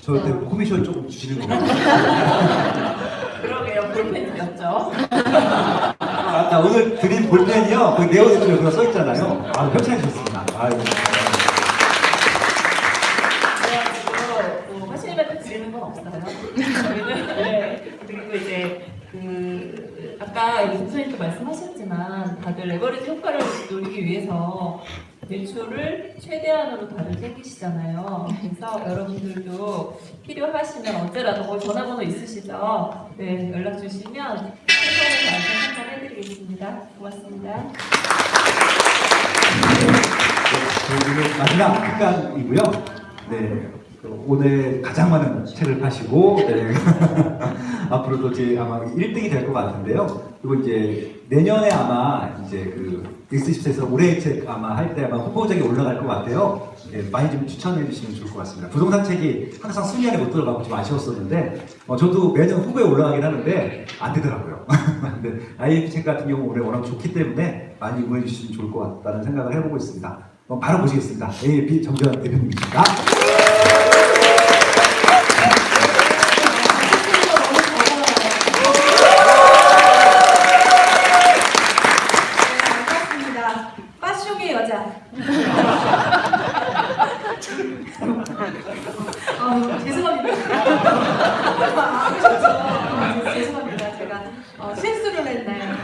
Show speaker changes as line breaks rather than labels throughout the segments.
저한테 코미션 조금 주시는 거 같아요.
그러게요. 볼펜이었죠.
나 오늘 드린 볼펜이요. 그 네오네이트에 그거 써있잖아요. 아, 협찬해주셨습니다.
그래가지고 화실님한테 드리는 건 없어요. 저희는 그리고 이제 아까 교수님도 말씀하셨지만 다들 레버리지 효과를 노리기 위해서 매출을 최대한으로 다들 챙기시잖아요. 그래서 여러분들도 필요하시면 언제라도 전화번호 있으시죠? 네, 연락 주시면 최선을 다해서 상담해드리겠습니다. 고맙습니다.
오늘 마지막 특강이고요. 네, 오늘 가장 많은 책을 파시고 네. 앞으로도 제 아마 1등이 될 것 같은데요. 그리고 이제 내년에 아마 이제 X24에서 올해의 책 아마 할 때 아마 후보작이 올라갈 것 같아요. 네, 많이 좀 추천해 주시면 좋을 것 같습니다. 부동산 책이 항상 순위 안에 못 들어가고 좀 아쉬웠었는데 저도 매년 후보에 올라가긴 하는데 안 되더라고요. 근데 IF 책 같은 경우 올해 워낙 좋기 때문에 많이 응원해 주시면 좋을 것 같다는 생각을 해보고 있습니다. 바로 모시겠습니다. AFP 정재환 대표님이십니다.
죄송합니다. 죄송합니다. 제가 실수를 했나요?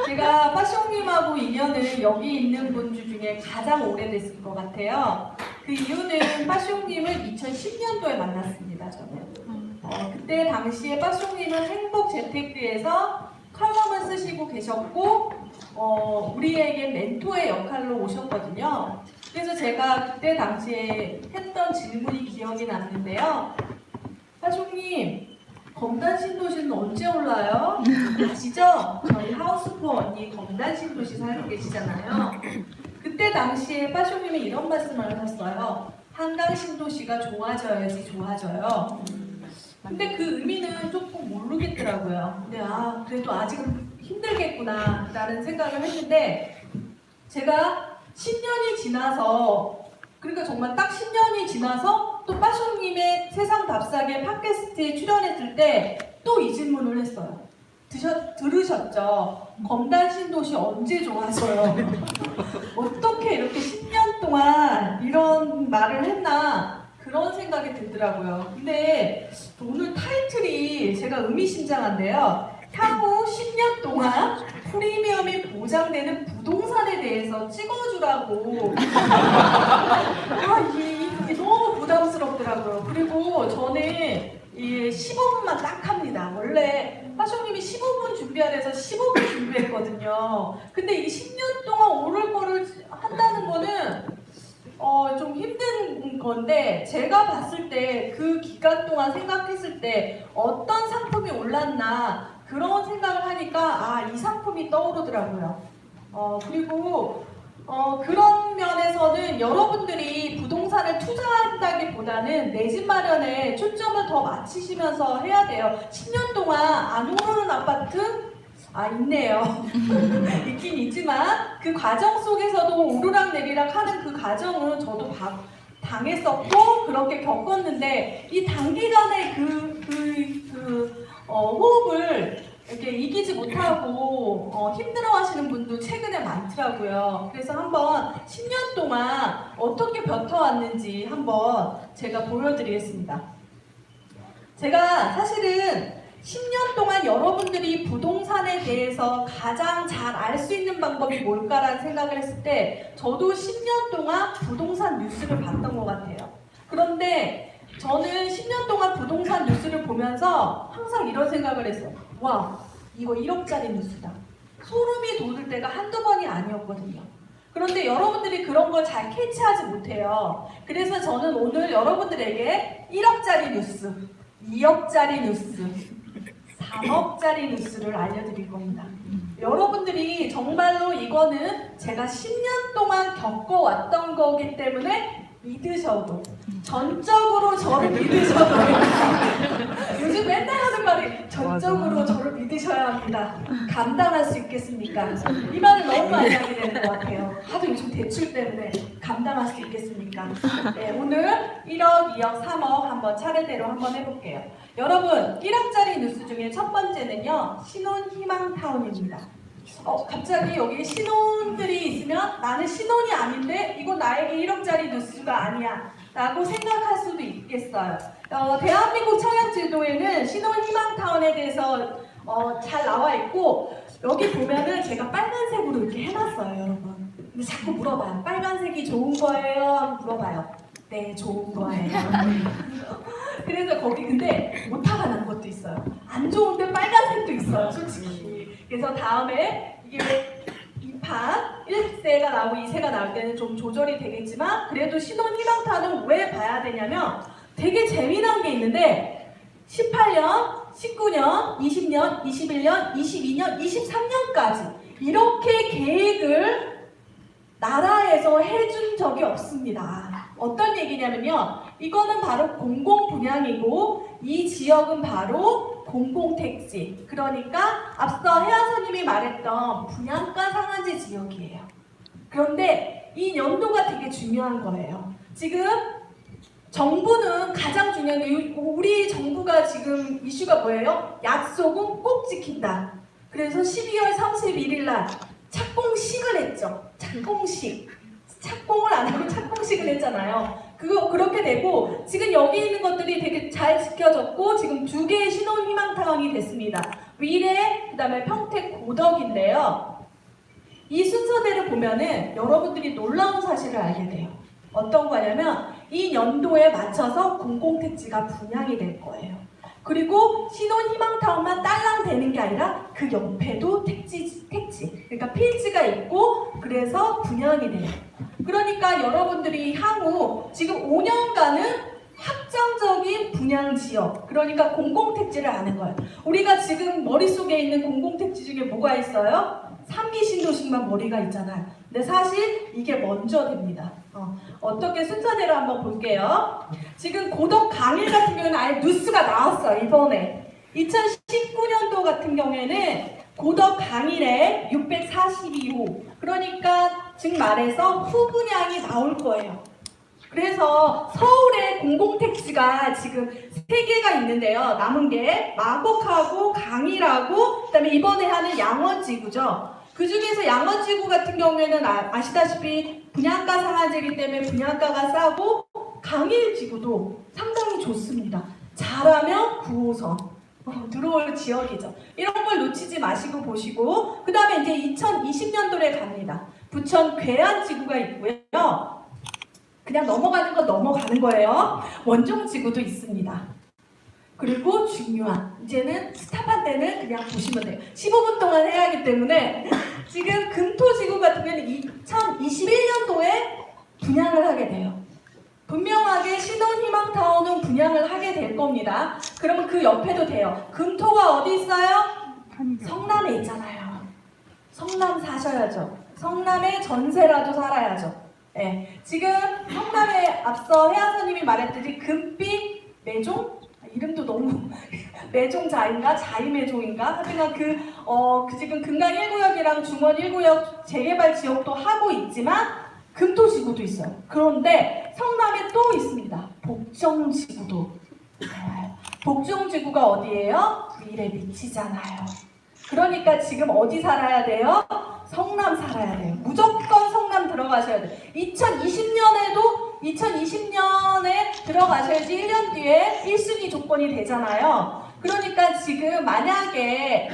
제가 빠숑님하고 인연은 여기 있는 분들 중에 가장 오래됐을 것 같아요. 그 이유는 빠숑님을 2010년도에 만났습니다. 저는. 그때 당시에 빠숑님은 행복재테크에서 칼럼을 쓰시고 계셨고 우리에게 멘토의 역할로 오셨거든요. 그래서 제가 그때 당시에 했던 질문이 기억이 났는데요. 빠숑님, 검단신도시는 언제 올라요? 아시죠? 저희 하우스포 언니 검단신도시 살고 계시잖아요. 그때 당시에 빠숑님이 이런 말씀을 하셨어요. 한강신도시가 좋아져야지 좋아져요. 근데 그 의미는 조금 모르겠더라고요. 근데 그래도 아직은 힘들겠구나 라는 생각을 했는데 제가 10년이 지나서 그러니까 정말 딱 10년이 지나서 또 빠숑님의 세상 답사계 팟캐스트에 출연했을 때 또 이 질문을 했어요. 들으셨죠? 검단신도시 언제 좋아져요? 어떻게 이렇게 10년 동안 이런 말을 했나 그런 생각이 들더라고요. 근데 오늘 타이틀이 제가 의미심장한데요. 향후 10년 동안 프리미엄이 보장되는 부동산에 대해서 찍어주라고. 이게 너무 부담스럽더라고요. 그리고 저는 15분만 딱 합니다. 원래 빠숑님이 15분 준비하래서 15분 준비했거든요. 근데 이 10년 동안 오를 거를 한다는 거는 좀 힘든 건데 제가 봤을 때 그 기간 동안 생각했을 때 어떤 상품이 올랐나 그런 생각을 하니까 이 상품이 떠오르더라고요. 그리고 그런 면에서는 여러분들이 부동산을 투자한다기보다는 내 집 마련에 초점을 더 맞추시면서 해야 돼요. 10년 동안 안 오르는 아파트? 있네요. 있긴 있지만 그 과정 속에서도 오르락 내리락 하는 그 과정은 저도 당했었고 그렇게 겪었는데 이 단기간에 호흡을 이렇게 이기지 못하고 힘들어하시는 분도 최근에 많더라고요. 그래서 한번 10년 동안 어떻게 버텨왔는지 한번 제가 보여드리겠습니다. 제가 사실은 10년 동안 여러분들이 부동산에 대해서 가장 잘 알 수 있는 방법이 뭘까라는 생각을 했을 때 저도 10년 동안 부동산 뉴스를 봤던 것 같아요. 그런데 저는 10년 동안 부동산 뉴스를 보면서 항상 이런 생각을 했어요. 와, 이거 1억짜리 뉴스다. 소름이 돋을 때가 한두 번이 아니었거든요. 그런데 여러분들이 그런 걸 잘 캐치하지 못해요. 그래서 저는 오늘 여러분들에게 1억짜리 뉴스, 2억짜리 뉴스, 3억짜리 뉴스를 알려드릴 겁니다. 여러분들이 정말로 이거는 제가 10년 동안 겪어왔던 거기 때문에 믿으셔도 전적으로 저를 믿으셔도 요즘 맨날 하는 말이 전적으로 저를 믿으셔야 합니다. 감당할 수 있겠습니까? 이 말을 너무 많이 하게 되는 것 같아요. 하도 요즘 대출 때문에 감당할 수 있겠습니까? 네, 오늘 1억, 2억, 3억 한번 차례대로 한번 해볼게요. 여러분, 1억짜리 뉴스 중에 첫 번째는요, 신혼희망타운입니다. 갑자기 여기 신혼들이 있으면 나는 신혼이 아닌데 이거 나에게 1억짜리 뉴스가 아니야 라고 생각할 수도 있겠어요. 대한민국 청약지도에는 신혼희망타운에 대해서 잘 나와 있고, 여기 보면은 제가 빨간색으로 이렇게 해놨어요, 여러분. 근데 자꾸 물어봐요. 빨간색이 좋은 거예요? 물어봐요. 네, 좋은 거예요. 그래서 거기 근데 오타가 난 것도 있어요. 안 좋은데 빨간색도 있어요, 솔직히. 그래서 다음에 이게 2판 1세가 나오고 2세가 나올 때는 좀 조절이 되겠지만, 그래도 신혼희망타운은 왜 봐야 되냐면 되게 재미난 게 있는데 18년, 19년, 20년, 21년, 22년, 23년까지 이렇게 계획을 나라에서 해준 적이 없습니다. 어떤 얘기냐면요, 이거는 바로 공공분양이고 이 지역은 바로 공공택지, 그러니까 앞서 혜아선님이 말했던 분양가 상한제 지역이에요. 그런데 이 연도가 되게 중요한 거예요. 지금 정부는 가장 중요한 게, 우리 정부가 지금 이슈가 뭐예요? 약속은 꼭 지킨다. 그래서 12월 31일 날 착공식을 했죠. 착공식. 착공을 안 하고 착공식을 했잖아요. 그렇게 되고 지금 여기 있는 것들이 되게 잘 지켜졌고 지금 2개의 신혼희망타운이 됐습니다. 위례, 그 다음에 평택, 고덕인데요. 이 순서대로 보면은 여러분들이 놀라운 사실을 알게 돼요. 어떤 거냐면 이 연도에 맞춰서 공공택지가 분양이 될 거예요. 그리고 신혼희망타운만 딸랑 되는 게 아니라 그 옆에도 택지, 그러니까 필지가 있고 그래서 분양이 돼요. 그러니까 여러분들이 향후 지금 5년간은 확정적인 분양 지역, 그러니까 공공택지를 아는 거예요. 우리가 지금 머릿속에 있는 공공택지 중에 뭐가 있어요? 3기 신도시만 머리가 있잖아요. 근데 사실 이게 먼저 됩니다. 어떻게 순서대로 한번 볼게요. 지금 고덕 강일 같은 경우는 아예 뉴스가 나왔어요. 이번에 2019년도 같은 경우에는 고덕 강일에 642호, 그러니까 즉 말해서 후분양이 나올 거예요. 그래서 서울에 공공택지가 지금 3개가 있는데요. 남은 게 마곡하고 강일하고 그다음에 이번에 하는 양원지구죠. 그 중에서 양원지구 같은 경우에는 아시다시피 분양가 상한제이기 때문에 분양가가 싸고, 강일지구도 상당히 좋습니다. 잘하면 9호선 들어올 지역이죠. 이런 걸 놓치지 마시고 보시고, 그 다음에 이제 2020년도에 갑니다. 부천 괴안지구가 있고요. 그냥 넘어가는 건 넘어가는 거예요. 원종지구도 있습니다. 그리고 중요한, 이제는 스탑한 때는 그냥 보시면 돼요. 15분 동안 해야 하기 때문에 지금 금토지구 같은 경우는 2021년도에 분양을 하게 돼요. 분명하게 신혼희망타운은 분양을 하게 될 겁니다. 그러면 그 옆에도 돼요. 금토가 어디 있어요? 성남에 있잖아요. 성남 사셔야죠. 성남에 전세라도 살아야죠. 네. 지금 성남에 앞서 혜아선님이 말했듯이 금빛 매종? 이름도 너무 매종자인가? 자이매종인가? 하여간 지금 금강 1구역이랑 중원 1구역 재개발 지역도 하고 있지만 금토지구도 있어요. 그런데 성남에 또 있습니다. 복정지구도. 복정지구가 어디예요? 위례 밑이잖아요. 그러니까 지금 어디 살아야 돼요? 성남 살아야 돼요. 무조건 성남 들어가셔야 돼요. 2020년에 들어가셔야지 1년 뒤에 1순위 조건이 되잖아요. 그러니까 지금 만약에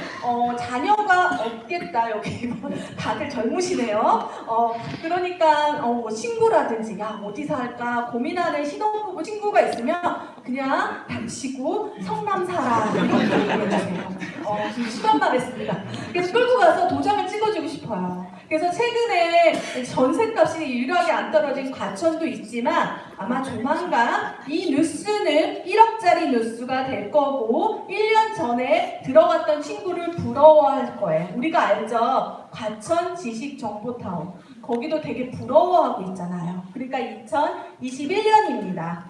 자녀가 없겠다, 여기 다들 젊으시네요. 그러니까 뭐 친구라든지 야 어디서 할까 고민하는 신혼부부 친구가 있으면 그냥 닥치고 성남 살아 이렇게 얘기해주세요. 지금 시간만 했습니다. 그래서 끌고 가서 도장을 찍어주고 싶어요. 그래서 최근에 전셋값이 유일하게 안 떨어진 과천도 있지만 아마 조만간 이 뉴스는 1억짜리 뉴스가 될 거고 1년 전에 들어갔던 친구를 부러워할 거예요. 우리가 알죠? 과천 지식정보타운. 거기도 되게 부러워하고 있잖아요. 그러니까 2021년입니다.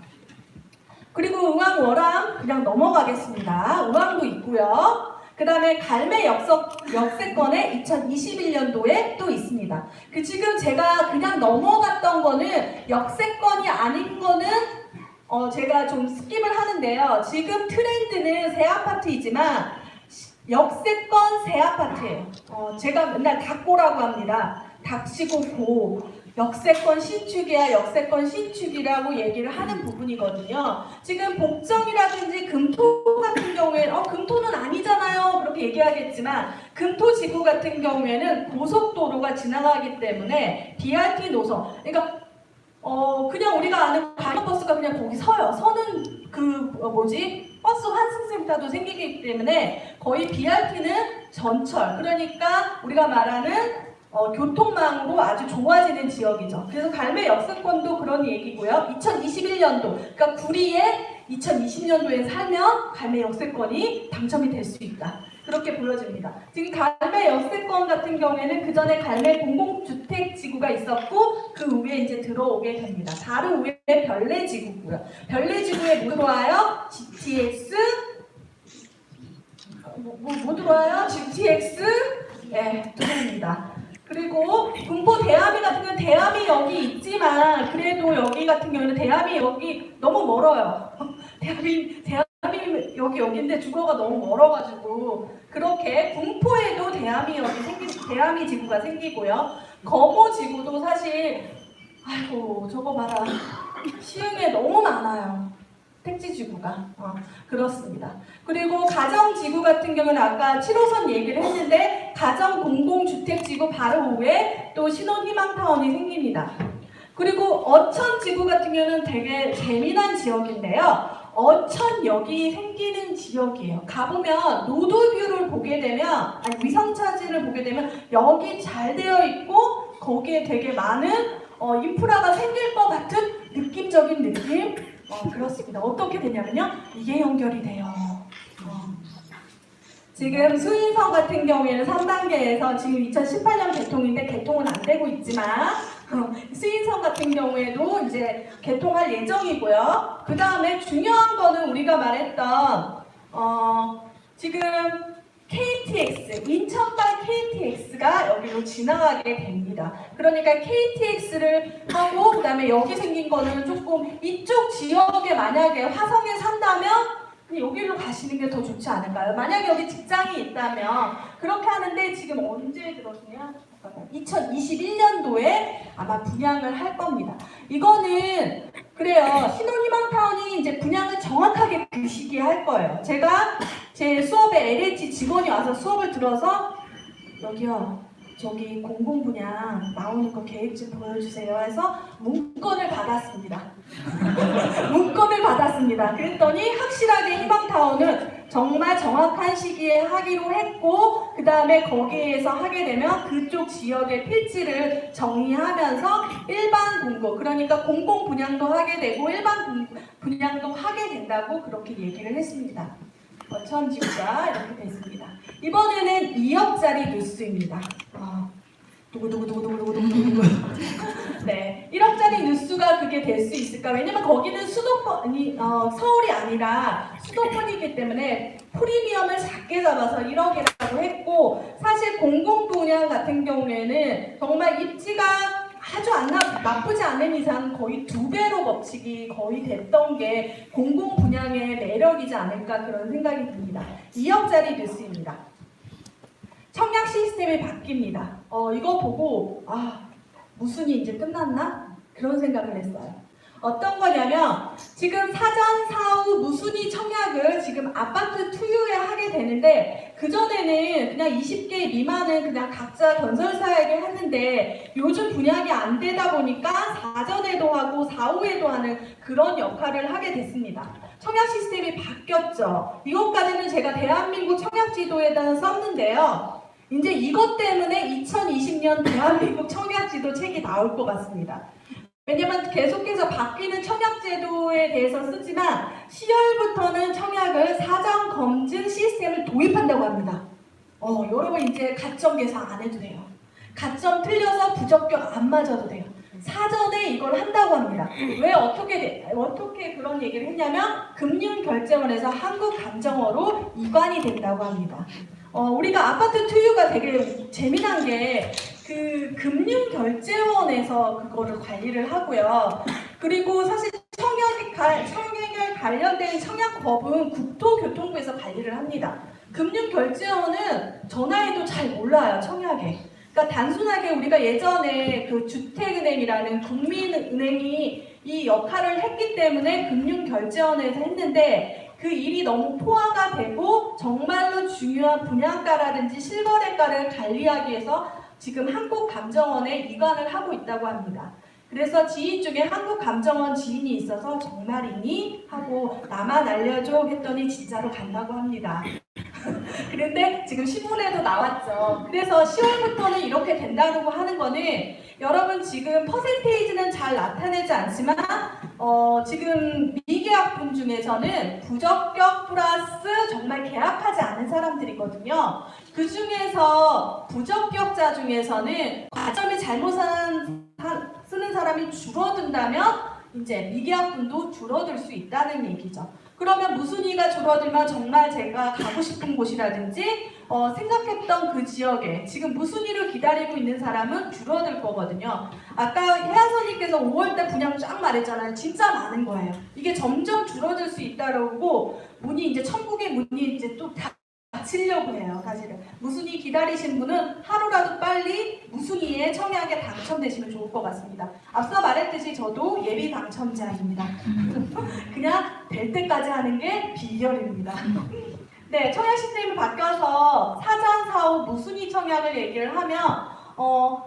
그리고 의왕 월암 그냥 넘어가겠습니다. 의왕도 있고요. 그 다음에 갈매 역세권에 2021년도에 또 있습니다. 지금 제가 그냥 넘어갔던 거는 역세권이 아닌 거는 제가 좀 스킵을 하는데요. 지금 트렌드는 새 아파트이지만 역세권 새 아파트예요. 제가 맨날 닭고라고 합니다. 닥치고 고. 역세권 신축이야, 역세권 신축이라고 얘기를 하는 부분이거든요. 지금 복정이라든지 금토 같은 경우에는 금토는 아니잖아요 그렇게 얘기하겠지만 금토지구 같은 경우에는 고속도로가 지나가기 때문에 BRT 노선, 그러니까 그냥 우리가 아는 광역버스가 그냥 거기 서요. 서는 버스 환승센터도 생기기 때문에 거의 BRT는 전철, 그러니까 우리가 말하는 교통망으로 아주 좋아지는 지역이죠. 그래서 갈매 역세권도 그런 얘기고요. 2021년도, 그러니까 구리에 2020년도에 살면 갈매 역세권이 당첨이 될 수 있다. 그렇게 보여집니다. 지금 갈매 역세권 같은 경우에는 그 전에 갈매 공공주택지구가 있었고 그 위에 이제 들어오게 됩니다. 바로 위에 별내지구고요. 별내지구에 뭐 들어와요? GTX 뭐 들어와요? GTX 네, 들어옵니다. 그리고 군포 대암이 같은 경우는 대암이 여기 있지만 그래도 여기 같은 경우는 대암이 여기 너무 멀어요. 대암이 여기인데 주거가 너무 멀어가지고 그렇게 군포에도 대암이 지구가 생기고요. 거모 지구도 사실 아이고 저거 봐라 시흥에 너무 많아요. 택지지구가 그렇습니다. 그리고 가정지구 같은 경우는 아까 7호선 얘기를 했는데 가정 공공주택지구 바로 위에 또 신혼희망타운이 생깁니다. 그리고 어천지구 같은 경우는 되게 재미난 지역인데요. 어천역이 생기는 지역이에요. 가보면 노드뷰를 보게 되면 위성사진을 보게 되면 여기 잘 되어 있고 거기에 되게 많은 인프라가 생길 것 같은 느낌적인 느낌 그렇습니다. 어떻게 되냐면요. 이게 연결이 돼요. 지금 수인성 같은 경우에는 3단계에서 지금 2018년 개통인데 개통은 안 되고 있지만 수인성 같은 경우에도 이제 개통할 예정이고요. 그 다음에 중요한 거는 우리가 말했던 지금 KTX, 인천발 KTX가 여기로 지나가게 됩니다. 그러니까 KTX를 하고 그 다음에 여기 생긴 거는 조금 이쪽 지역에 만약에 화성에 산다면 여기로 가시는 게 더 좋지 않을까요? 만약에 여기 직장이 있다면 그렇게 하는데 지금 언제 들었냐? 2021년도에 아마 분양을 할 겁니다. 이거는 그래요. 신혼희망타운이 이제 분양을 정확하게 그 시기에 할 거예요. 제가 제 수업에 LH 직원이 와서 수업을 들어서 여기요. 저기 공공분양 나오는 거 계획 좀 보여주세요 해서 문건을 받았습니다. 문건을 받았습니다. 그랬더니 확실하게 희망타운은 정말 정확한 시기에 하기로 했고 그 다음에 거기에서 하게 되면 그쪽 지역의 필지를 정리하면서 일반 공고, 그러니까 공공 분양도 하게 되고 일반 분양도 하게 된다고 그렇게 얘기를 했습니다. 어천지구가 이렇게 됐습니다. 이번에는 2억짜리 뉴스입니다. 두구두구두구두구두구두구. 네, 1억짜리 뉴스가 그게 될 수 있을까? 왜냐면 거기는 수도권이 서울이 아니라 수도권이기 때문에 프리미엄을 작게 잡아서 1억이라고 했고 사실 공공분양 같은 경우에는 정말 입지가 아주 나쁘지 않은 이상 거의 2배로 법칙이 거의 됐던 게 공공분양의 매력이지 않을까 그런 생각이 듭니다. 2억짜리 뉴스입니다. 청약 시스템이 바뀝니다. 이거 보고 무슨이 이제 끝났나? 그런 생각을 했어요. 어떤 거냐면 지금 사전, 사후, 무순위 청약을 지금 아파트 투유에 하게 되는데 그전에는 그냥 20개 미만은 그냥 각자 건설사에게 했는데 요즘 분양이 안 되다 보니까 사전에도 하고 사후에도 하는 그런 역할을 하게 됐습니다. 청약 시스템이 바뀌었죠. 이것까지는 제가 대한민국 청약 지도에다 썼는데요. 이제 이것 때문에 2020년 대한민국 청약지도 책이 나올 것 같습니다. 왜냐면 계속해서 바뀌는 청약제도에 대해서 쓰지만 10월부터는 청약을 사전 검증 시스템을 도입한다고 합니다. 여러분 이제 가점 계산 안 해도 돼요. 가점 틀려서 부적격 안 맞아도 돼요. 사전에 이걸 한다고 합니다. 왜 어떻게 그런 얘기를 했냐면 금융결제원에서 한국감정원으로 이관이 된다고 합니다. 우리가 아파트 투유가 되게 재미난 게 그 금융결제원에서 그거를 관리를 하고요. 그리고 사실 청약에 관련된 청약법은 국토교통부에서 관리를 합니다. 금융결제원은 전화해도 잘 몰라요, 청약에. 그러니까 단순하게 우리가 예전에 그 주택은행이라는 국민은행이 이 역할을 했기 때문에 금융결제원에서 했는데 그 일이 너무 포화가 되고 정말로 중요한 분양가라든지 실거래가를 관리하기 위해서 지금 한국감정원에 이관을 하고 있다고 합니다. 그래서 지인 중에 한국감정원 지인이 있어서 정말이니? 하고 나만 알려줘 했더니 진짜로 간다고 합니다. 그런데 지금 신문에도 나왔죠. 그래서 10월부터는 이렇게 된다고 하는 거는 여러분 지금 퍼센테이지는 잘 나타내지 않지만 지금 미계약분 중에서는 부적격 플러스 정말 계약하지 않은 사람들이거든요. 그 중에서 부적격자 중에서는 과점이 잘못 쓰는 사람이 줄어든다면 이제 미계약분도 줄어들 수 있다는 얘기죠. 그러면 무순위가 줄어들면 정말 제가 가고 싶은 곳이라든지 생각했던 그 지역에 지금 무순위를 기다리고 있는 사람은 줄어들 거거든요. 아까 혜아선님께서 5월달 분양 쫙 말했잖아요. 진짜 많은 거예요. 이게 점점 줄어들 수 있다고 문이 이제 천국의 문이 이제 또 닫히려고 해요. 사실은 무순위 기다리신 분은 하루라도 빨리 무순위에 청약에 당첨되시면 좋을 것 같습니다. 앞서 말했듯이 저도 예비 당첨자입니다. 그냥 될 때까지 하는 게 비결입니다. 네, 청약 시스템이 바뀌어서 사전, 사후, 무순위 청약을 얘기를 하면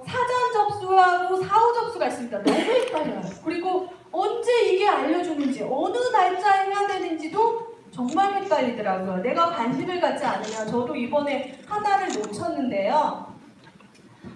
사전 접수하고 사후 접수가 있습니다. 너무 헷갈려요. 그리고 언제 이게 알려주는지 어느 날짜에 해야 되는지도 정말 헷갈리더라고요. 내가 관심을 갖지 않으면 저도 이번에 하나를 놓쳤는데요.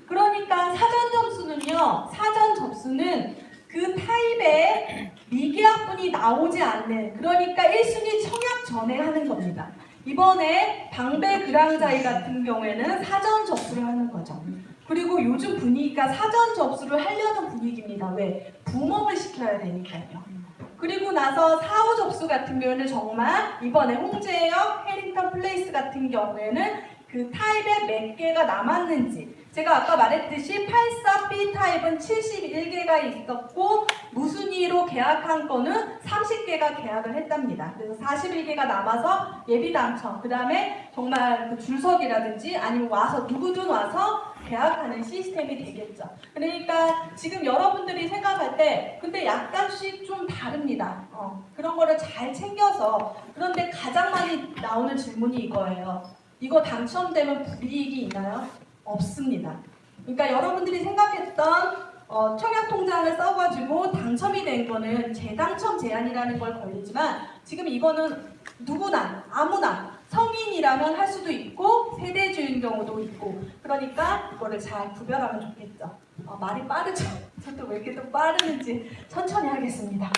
그러니까 사전 접수는 그 타입의 미계약분이 나오지 않는 그러니까 1순위 청약 전에 하는 겁니다. 이번에 방배 그랑자이 같은 경우에는 사전 접수를 하는 거죠. 그리고 요즘 분위기가 사전 접수를 하려는 분위기입니다. 왜? 붐업을 시켜야 되니까요. 그리고 나서 사후 접수 같은 경우에는 정말 이번에 홍제역, 해링턴 플레이스 같은 경우에는 그 타입에 몇 개가 남았는지 제가 아까 말했듯이 84B 타입은 71개가 있었고 무순위로 계약한 거는 30개가 계약을 했답니다. 그래서 41개가 남아서 예비 당첨 그 다음에 정말 그 줄서기라든지 아니면 와서 누구든 와서 계약하는 시스템이 되겠죠. 그러니까 지금 여러분들이 생각할 때 근데 약간씩 좀 다릅니다. 그런 거를 잘 챙겨서 그런데 가장 많이 나오는 질문이 이거예요. 이거 당첨되면 불이익이 있나요? 없습니다. 그러니까 여러분들이 생각했던 청약통장을 써가지고 당첨이 된 거는 재당첨 제한이라는 걸 걸리지만 지금 이거는 누구나 아무나 성인이라면 할 수도 있고 세대주인 경우도 있고 그러니까 이거를 잘 구별하면 좋겠죠. 말이 빠르죠? 저도 왜 이렇게 또 빠르는지 천천히 하겠습니다.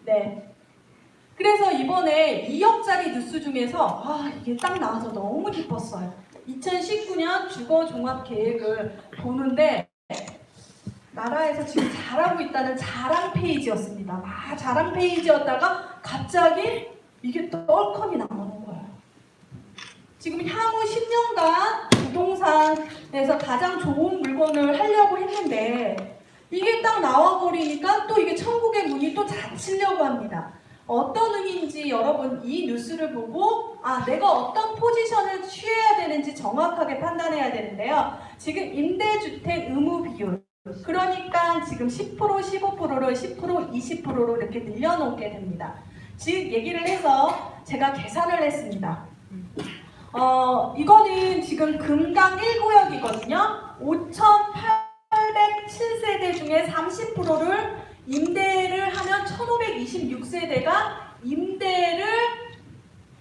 네. 그래서 이번에 2억짜리 뉴스 중에서 이게 딱 나와서 너무 기뻤어요. 2019년 주거종합계획을 보는데 나라에서 지금 잘하고 있다는 자랑 페이지였습니다. 자랑 페이지였다가 갑자기 이게 떨커니 나오는 거예요. 지금 향후 10년간 부동산에서 가장 좋은 물건을 하려고 했는데 이게 딱 나와버리니까 또 이게 천국의 문이 또 닫히려고 합니다. 어떤 의미인지 여러분 이 뉴스를 보고 내가 어떤 포지션을 취해야 되는지 정확하게 판단해야 되는데요. 지금 임대주택 의무 비율 그러니까 지금 10%, 15%를 10%, 20%로 이렇게 늘려놓게 됩니다. 즉 얘기를 해서 제가 계산을 했습니다. 이거는 지금 금강 1구역이거든요. 5,807세대 중에 30%를 임대를 하면 1,526세대가 임대를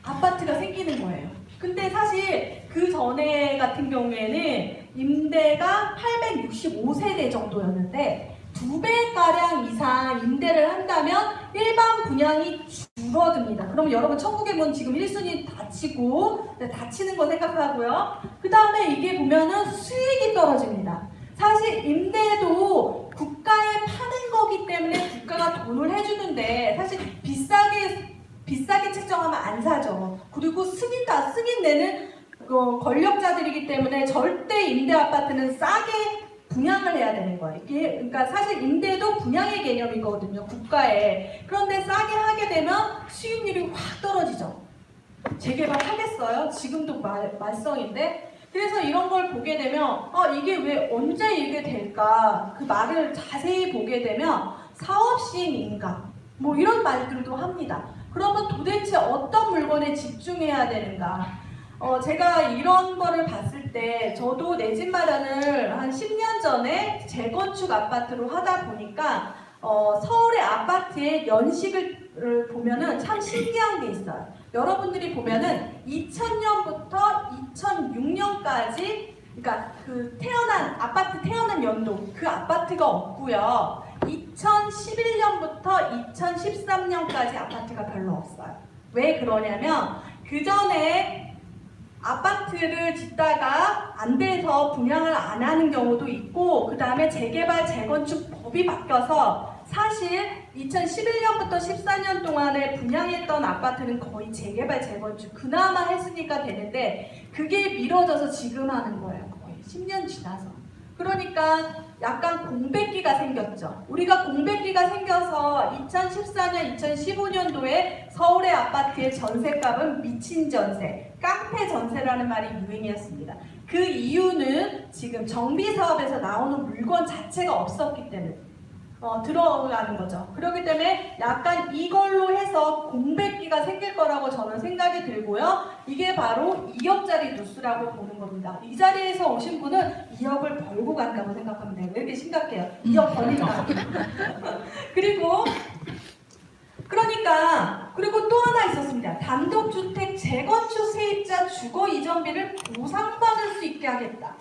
아파트가 생기는 거예요. 근데 사실 그 전에 같은 경우에는 임대가 865세대 정도였는데 2배가량 이상 임대를 한다면 일반 분양이 줄어듭니다. 그럼 여러분 천국의 문 지금 1순위 닫히고 닫히는 거 생각하고요. 그 다음에 이게 보면은 수익이 떨어집니다. 사실 임대도 국가에 파는 거기 때문에 국가가 돈을 해주는데 사실 비싸게 책정하면 안 사죠. 그리고 승인 내는 권력자들이기 때문에 절대 임대 아파트는 싸게 분양을 해야 되는 거예요. 이게 그러니까 사실 임대도 분양의 개념이거든요. 국가에. 그런데 싸게 하게 되면 수익률이 확 떨어지죠. 재개발 하겠어요? 지금도 말썽인데. 그래서 이런 걸 보게 되면 이게 왜 언제 이게 될까? 그 말을 자세히 보게 되면 사업 시행인가? 뭐 이런 말들도 합니다. 그러면 도대체 어떤 물건에 집중해야 되는가? 제가 이런 거를 봤을 때 저도 내 집 마련을 한 10년 전에 재건축 아파트로 하다 보니까 서울의 아파트의 연식을 보면은 참 신기한 게 있어요. 여러분들이 보면은 2000년부터 2006년까지 그러니까 그 아파트 태어난 연도 그 아파트가 없고요. 2011년부터 2013년까지 아파트가 별로 없어요. 왜 그러냐면 그 전에 아파트를 짓다가 안 돼서 분양을 안 하는 경우도 있고 그 다음에 재개발 재건축 법이 바뀌어서 사실 2011년부터 14년 동안에 분양했던 아파트는 거의 재개발 재건축 그나마 했으니까 되는데 그게 미뤄져서 지금 하는 거예요. 거의 10년 지나서. 그러니까 약간 공백기가 생겼죠. 우리가 공백기가 생겨서 2014년, 2015년도에 서울의 아파트의 전세값은 미친 전세, 깡패 전세라는 말이 유행이었습니다. 그 이유는 지금 정비사업에서 나오는 물건 자체가 없었기 때문에 들어가는 거죠. 그렇기 때문에 약간 이걸로 해서 공백기가 생길 거라고 저는 생각이 들고요. 이게 바로 2억짜리 뉴스라고 보는 겁니다. 이 자리에서 오신 분은 2억을 벌고 간다고 생각하면 돼요. 왜 이렇게 심각해요? 2억 버니까. 그리고 또 하나 있었습니다. 단독주택 재건축 세입자 주거 이전비를 보상받을 수 있게 하겠다.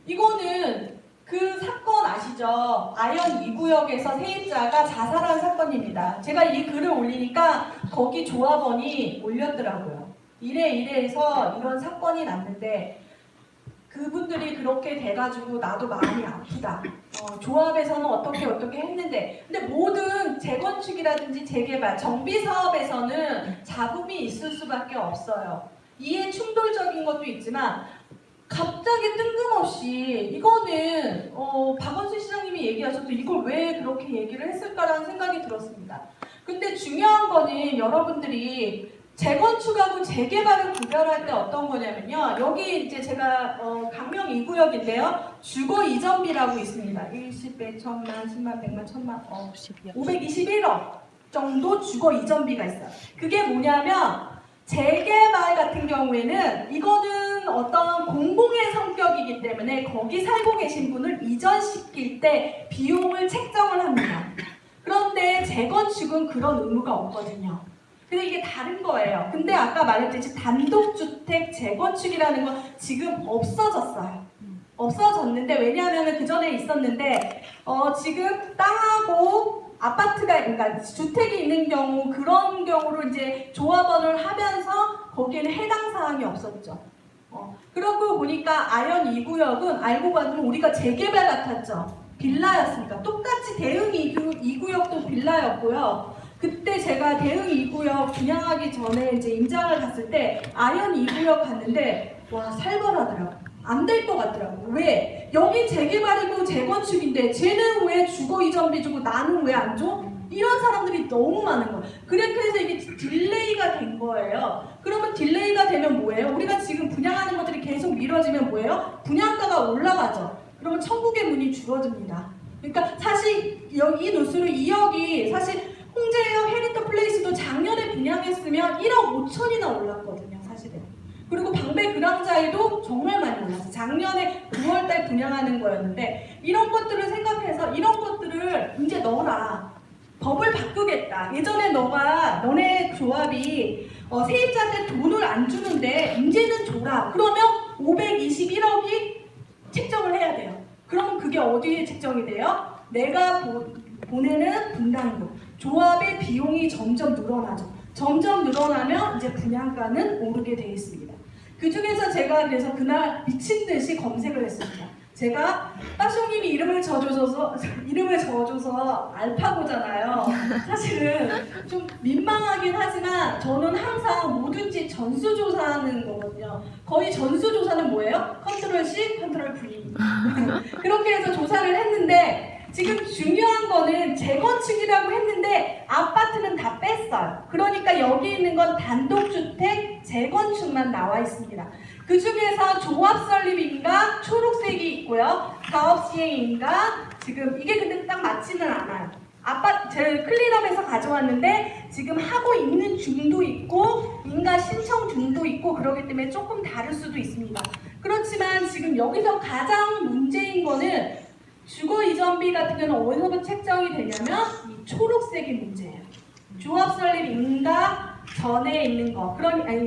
이거는 그 사건 아시죠? 아현 2구역에서 세입자가 자살한 사건입니다. 제가 이 글을 올리니까 거기 조합원이 올렸더라고요. 이래서 이런 사건이 났는데 그분들이 그렇게 돼가지고 나도 마음이 아프다. 조합에서는 어떻게 했는데 근데 모든 재건축이라든지 재개발, 정비사업에서는 잡음이 있을 수밖에 없어요. 이해 충돌적인 것도 있지만 갑자기 뜬금없이 이거는 박원순 시장님이 얘기하셔도 이걸 왜 그렇게 얘기를 했을까라는 생각이 들었습니다. 근데 중요한 거는 여러분들이 재건축하고 재개발을 구별할 때 어떤 거냐면요. 여기 이제 제가 강명 2구역인데요. 주거 이전비라고 있습니다. 10배, 1000만, 10만, 100만, 1000만, 521억 정도 주거 이전비가 있어요. 그게 뭐냐면 재개발 같은 경우에는 이거는 어떤 공공의 성격이기 때문에 거기 살고 계신 분을 이전시킬 때 비용을 책정을 합니다. 그런데 재건축은 그런 의무가 없거든요. 근데 이게 다른 거예요. 근데 아까 말했듯이 단독주택 재건축이라는 건 지금 없어졌어요. 없어졌는데 왜냐하면 그 전에 있었는데 지금 땅하고 아파트가 그러니까 주택이 있는 경우 그런 경우로 이제 조합원을 하면서 거기에는 해당 사항이 없었죠. 그러고 보니까 아현 2구역은 알고 봤더니 우리가 재개발 같았죠. 빌라였으니까 똑같이 대흥 2구역도 빌라였고요. 그때 제가 대흥 2구역 분양하기 전에 이제 임장을 갔을 때 아현 2구역 갔는데 와 살벌하더라고요. 안 될 것 같더라고요. 왜? 여기 재개발이고 재건축인데 쟤는 왜 주거 이전비 주고 나는 왜 안 줘? 이런 사람들이 너무 많은 거예요. 그래서 이게 딜레이가 된 거예요. 그러면 딜레이가 되면 뭐예요? 우리가 지금 분양하는 것들이 계속 미뤄지면 뭐예요? 분양가가 올라가죠. 그러면 천국의 문이 줄어듭니다. 그러니까 사실 여기 뉴스로 2억이 사실 홍제역 헤리터 플레이스도 작년에 분양했으면 1억 5천이나 올랐거든요. 사실은. 그리고 방배 그랑자에도 정말 많이 올랐어요. 작년에 9월달 분양하는 거였는데 이런 것들을 생각해서 이런 것들을 이제 넣어라. 법을 바꾸겠다. 예전에 너네 조합이 세입자한테 돈을 안 주는데 이제는 줘라. 그러면 521억이 책정을 해야 돼요. 그러면 그게 어디에 책정이 돼요? 내가 보내는 분담금. 조합의 비용이 점점 늘어나죠. 점점 늘어나면 이제 분양가는 오르게 돼 있습니다. 그 중에서 제가 그래서 그날 미친 듯이 검색을 했습니다. 제가 빠숑님이 이름을 저어줘서 알파고잖아요. 사실은 좀 민망하긴 하지만 저는 항상 뭐든지 전수조사하는 거거든요. 거의 전수조사는 뭐예요? 컨트롤 C, 컨트롤 V. 그렇게 해서 조사를 했는데 지금 중요한 거는 재건축이라고 했는데 아파트는 다 뺐어요. 그러니까 여기 있는 건 단독주택 재건축만 나와 있습니다. 그 중에서 조합 설립인가 초록색이 있고요. 사업 시행인가 지금 이게 근데 딱 맞지는 않아요. 제가 클린업에서 가져왔는데 지금 하고 있는 중도 있고 인가 신청 중도 있고 그러기 때문에 조금 다를 수도 있습니다. 그렇지만 지금 여기서 가장 문제인 거는 주거 이전비 같은 경우는 어디서부터 책정이 되냐면 이 초록색이 문제예요. 조합 설립 인가 전에 있는 거,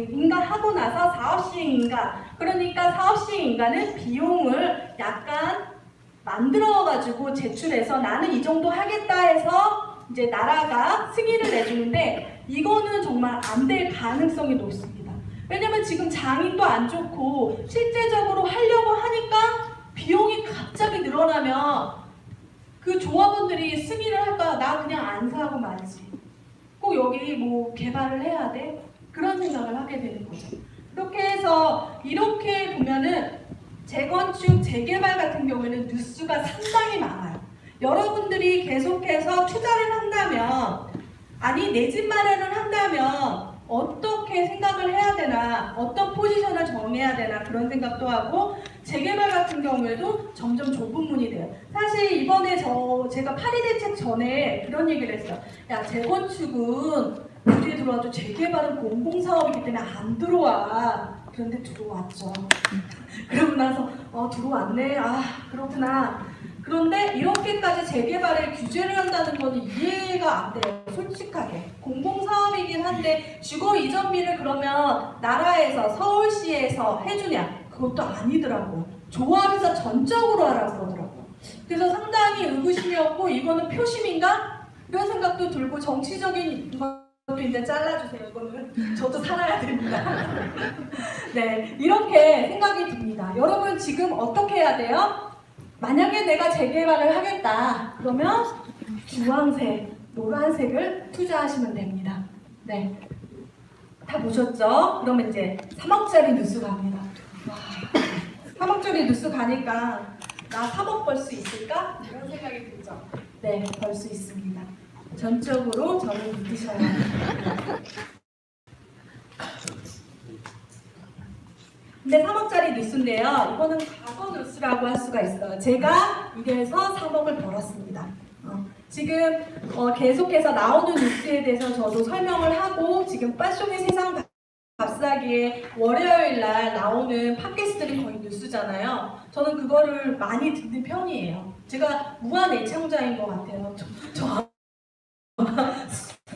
인가 하고 나서 사업 시행 인가. 그러니까 사업 시행 인가는 비용을 약간 만들어가지고 제출해서 나는 이 정도 하겠다 해서 이제 나라가 승인을 내주는데 이거는 정말 안 될 가능성이 높습니다. 왜냐면 지금 장인도 안 좋고 실제적으로 하려고 하니까 비용이 갑자기 늘어나면 그 조합원들이 승인을 할까? 나 그냥 안 사고 말지. 꼭 여기 뭐 개발을 해야 돼? 그런 생각을 하게 되는 거죠. 그렇게 해서 이렇게 보면은 재건축, 재개발 같은 경우에는 뉴스가 상당히 많아요. 여러분들이 계속해서 투자를 한다면 아니 내 집 마련을 한다면 어떻게 생각을 해야 되나 어떤 포지션을 정해야 되나 그런 생각도 하고 재개발 같은 경우에도 점점 좁은 문이 돼요. 사실 이번에 제가 파리 대책 전에 그런 얘기를 했어요. 야 재건축은 부지에 들어와도 재개발은 공공사업이기 때문에 안 들어와. 그런데 들어왔죠. 그러고 나서 들어왔네. 아 그렇구나. 그런데 이렇게까지 재개발에 규제를 한다는 거는 이해가 안 돼요. 솔직하게. 공공사업이긴 한데 주거 이전비를 그러면 나라에서 서울시에서 해주냐? 그것도 아니더라고요. 조합에서 전적으로 하라고 그러더라고요. 그래서 상당히 의구심이었고 이거는 표심인가? 이런 생각도 들고 정치적인 것도 이제 잘라주세요. 이거는 저도 살아야 됩니다. 네, 이렇게 생각이 듭니다. 여러분 지금 어떻게 해야 돼요? 만약에 내가 재개발을 하겠다 그러면 주황색, 노란색을 투자하시면 됩니다. 네, 다 보셨죠? 그러면 이제 3억짜리 뉴스 갑니다. 와, 3억짜리 뉴스 가니까 나 3억 벌 수 있을까? 이런 생각이 들죠? 네, 벌 수 있습니다. 전적으로 저를 믿으셔야 합니다. 근데 3억짜리 뉴스인데요. 이거는 과거 뉴스라고 할 수가 있어요. 제가 이래서 3억을 벌었습니다. 지금 계속해서 나오는 뉴스에 대해서 저도 설명을 하고 지금 빠숑의 세상 밥사기에 월요일 날 나오는 팟캐스트들이 거의 뉴스잖아요. 저는 그거를 많이 듣는 편이에요. 제가 무한 애청자인 것 같아요. 저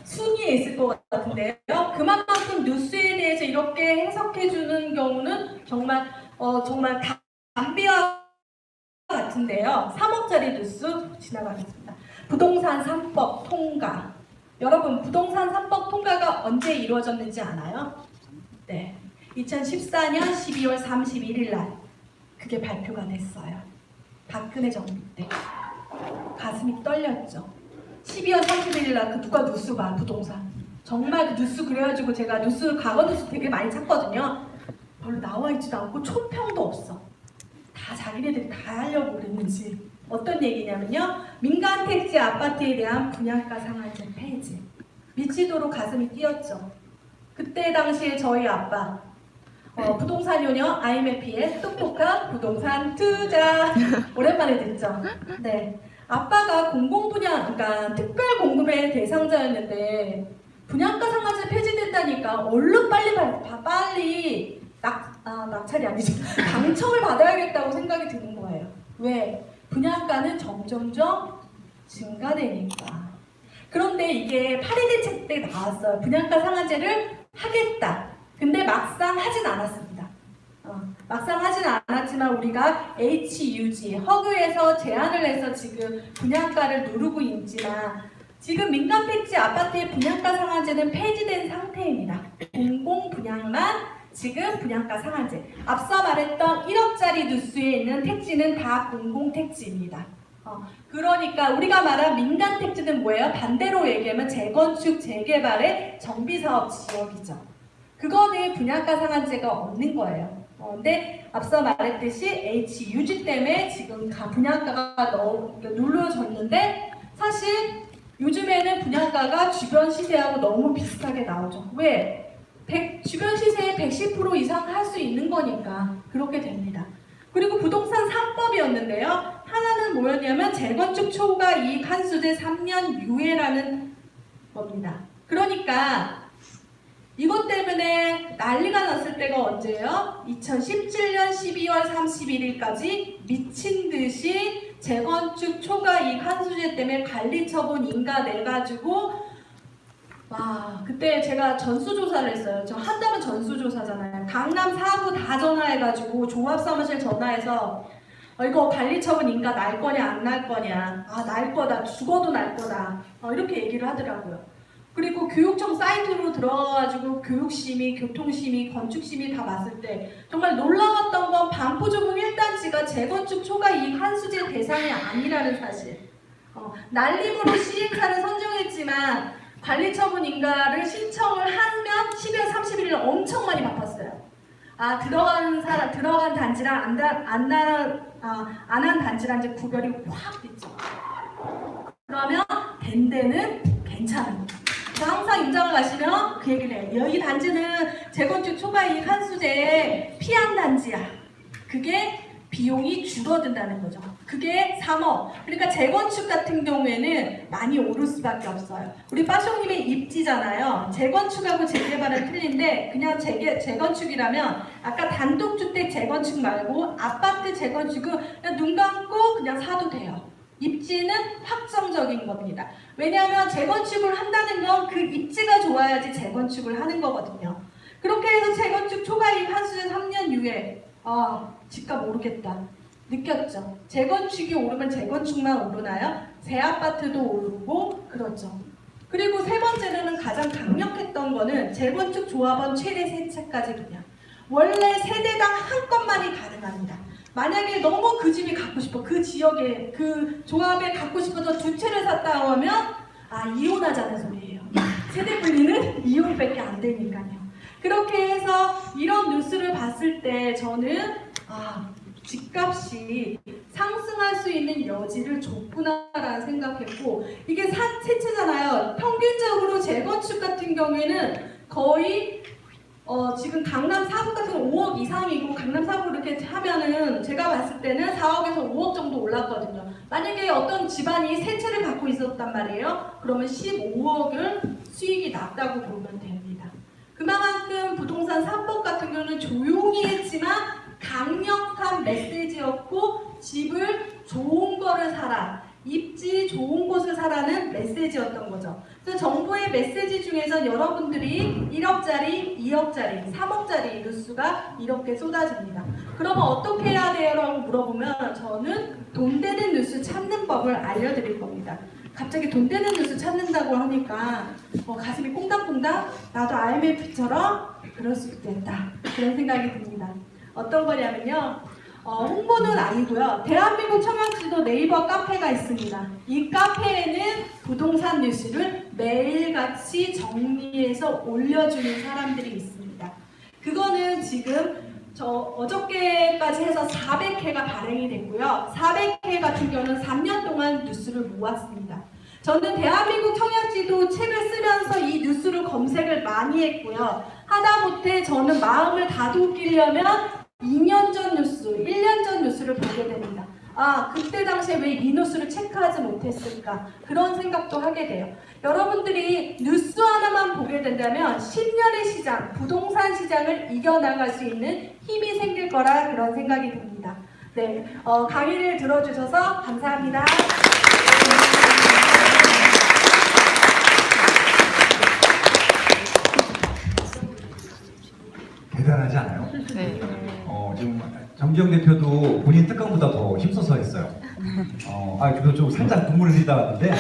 순위에 있을 것 같은데요. 그만큼 뉴스에 대해서 이렇게 해석해주는 경우는 정말 담비와 같은데요. 3억짜리 뉴스 지나가겠습니다. 부동산 3법 통과. 여러분 부동산 3법 통과가 언제 이루어졌는지 아나요? 네, 2014년 12월 31일 날 그게 발표가 됐어요. 박근혜 정부 때. 가슴이 떨렸죠. 12월 31일 날 그 누가 뉴스 봐, 부동산. 정말 그 뉴스 그래가지고 제가 과거 뉴스 되게 많이 찾거든요. 별로 나와 있지도 않고 총평도 없어. 다 자기네들이 다 하려고 그랬는지. 어떤 얘기냐면요. 민간 택지 아파트에 대한 분양가 상한제 폐지. 미치도록 가슴이 뛰었죠. 그때 당시에 저희 아빠 부동산 요녀 IMF의 똑똑한 부동산 투자 오랜만에 듣죠. 네, 아빠가 그러니까 특별 공급의 대상자였는데 분양가 상한제 폐지된다니까 얼른 빨리 낙찰이 아니죠. 당첨을 받아야겠다고 생각이 드는 거예요. 왜? 분양가는 점점점 증가되니까. 그런데 이게 파리 대책 때 나왔어요. 분양가 상한제를 하겠다. 근데 막상 하진 않았습니다. 막상 하진 않았지만 우리가 HUG, 허그에서 제한을 해서 지금 분양가를 누르고 있지만 지금 민간 택지 아파트의 분양가 상한제는 폐지된 상태입니다. 공공 분양만 지금 분양가 상한제. 앞서 말했던 1억짜리 누수에 있는 택지는 다 공공택지입니다. 그러니까 우리가 말한 민간 택지는 뭐예요? 반대로 얘기하면 재건축, 재개발의 정비사업 지역이죠. 그거는 분양가 상한제가 없는 거예요. 근데 앞서 말했듯이 HUG 때문에 지금 분양가가 눌러졌는데 사실 요즘에는 분양가가 주변 시세하고 너무 비슷하게 나오죠. 왜? 주변 시세의 110% 이상 할 수 있는 거니까 그렇게 됩니다. 그리고 부동산 3법이었는데요. 하나는 뭐였냐면 재건축 초과 이익 한수제 3년 유예라는 겁니다. 그러니까 이것 때문에 난리가 났을 때가 언제예요? 2017년 12월 31일까지 미친 듯이 재건축 초과 이익 한수제 때문에 관리처분 인가 내가지고 와, 그때 제가 전수조사를 했어요. 저 한다면 전수조사잖아요. 강남 4구 다 전화해가지고 조합사무실 전화해서 이거 관리처분 인가 날 거냐 안 날 거냐. 아, 날 거다. 죽어도 날 거다. 이렇게 얘기를 하더라고요. 그리고 교육청 사이트로 들어가가지고 교육심의, 교통심의, 건축심의 다 봤을 때 정말 놀라웠던 건 반포조금 1단지가 재건축 초과 이익 한수제 대상이 아니라는 사실. 난림으로 시행사를 선정했지만 관리처분 인가를 신청을 하면 12월 31일 엄청 많이 바빴어요. 아, 들어간 단지랑 안 한 단지랑 이제 구별이 확 됐죠. 그러면 된 데는 괜찮은 거죠. 항상 임장을 가시면 그 얘기를 해요. 여기 단지는 재건축 초과이익 한수제의 피한 단지야. 그게 비용이 줄어든다는 거죠. 그게 3억. 그러니까 재건축 같은 경우에는 많이 오를 수밖에 없어요. 우리 빠숑님의 입지잖아요. 재건축하고 재개발은 틀린데 그냥 재건축이라면 아까 단독주택 재건축 말고 아파트 재건축은 그냥 눈 감고 그냥 사도 돼요. 입지는 확정적인 겁니다. 왜냐하면 재건축을 한다는 건 그 입지가 좋아야지 재건축을 하는 거거든요. 그렇게 해서 재건축 초과이익 한수제 3년 유예. 집값 오르겠다. 느꼈죠? 재건축이 오르면 재건축만 오르나요? 새 아파트도 오르고 그렇죠. 그리고 세 번째로는 가장 강력했던 거는 재건축 조합원 최대 세채까지 그냥 원래 세대당 한 건만이 가능합니다. 만약에 너무 그 집이 갖고 싶어, 그 지역에 그 조합에 갖고 싶어서 두 채를 샀다 하면 이혼하자는 소리예요. 세대 분리는 이혼밖에 안 되니까요. 그렇게 해서 이런 뉴스를 봤을 때 저는 집값이 상승할 수 있는 여지를 줬구나라는 생각했고, 이게 세채잖아요. 평균적으로 재건축 같은 경우에는 거의 지금 강남 4구 같은 건 5억 이상이고, 강남 4구 이렇게 하면은 제가 봤을 때는 4억에서 5억 정도 올랐거든요. 만약에 어떤 집안이 세 채를 갖고 있었단 말이에요. 그러면 15억을 수익이 났다고 보면 됩니다. 그만큼 부동산 3법 같은 경우는 조용히 했지만 강력한 메시지였고, 집을 좋은 거를 사라, 입지 좋은 곳을 사라는 메시지였던 거죠. 그래서 정부의 메시지 중에서 여러분들이 1억짜리, 2억짜리, 3억짜리 뉴스가 이렇게 쏟아집니다. 그러면 어떻게 해야 돼요? 라고 물어보면 저는 돈 되는 뉴스 찾는 법을 알려드릴 겁니다. 갑자기 돈 되는 뉴스 찾는다고 하니까 가슴이 꽁당꽁당, 나도 IMF처럼 그럴 수 있겠다, 그런 생각이 듭니다. 어떤 거냐면요, 홍보는 아니고요, 대한민국 청약지도 네이버 카페가 있습니다. 이 카페에는 부동산 뉴스를 매일같이 정리해서 올려주는 사람들이 있습니다. 그거는 지금 어저께까지 해서 400회가 발행이 됐고요. 400회 같은 경우는 3년 동안 뉴스를 모았습니다. 저는 대한민국 청약지도 책을 쓰면서 이 뉴스를 검색을 많이 했고요. 하다못해 저는 마음을 다독이려면 2년 전 뉴스, 1년 전 뉴스를 보게 됩니다. 그때 당시에 왜 이 뉴스를 체크하지 못했을까? 그런 생각도 하게 돼요. 여러분들이 뉴스 하나만 보게 된다면 10년의 시장, 부동산 시장을 이겨나갈 수 있는 힘이 생길 거라 그런 생각이 듭니다. 네, 강의를 들어주셔서 감사합니다.
대단하지 않아요?
네.
지금 정지영 대표도 본인 특강보다 더 힘써서 했어요. 그래서 좀 살짝 눈물을 흘리다 왔는데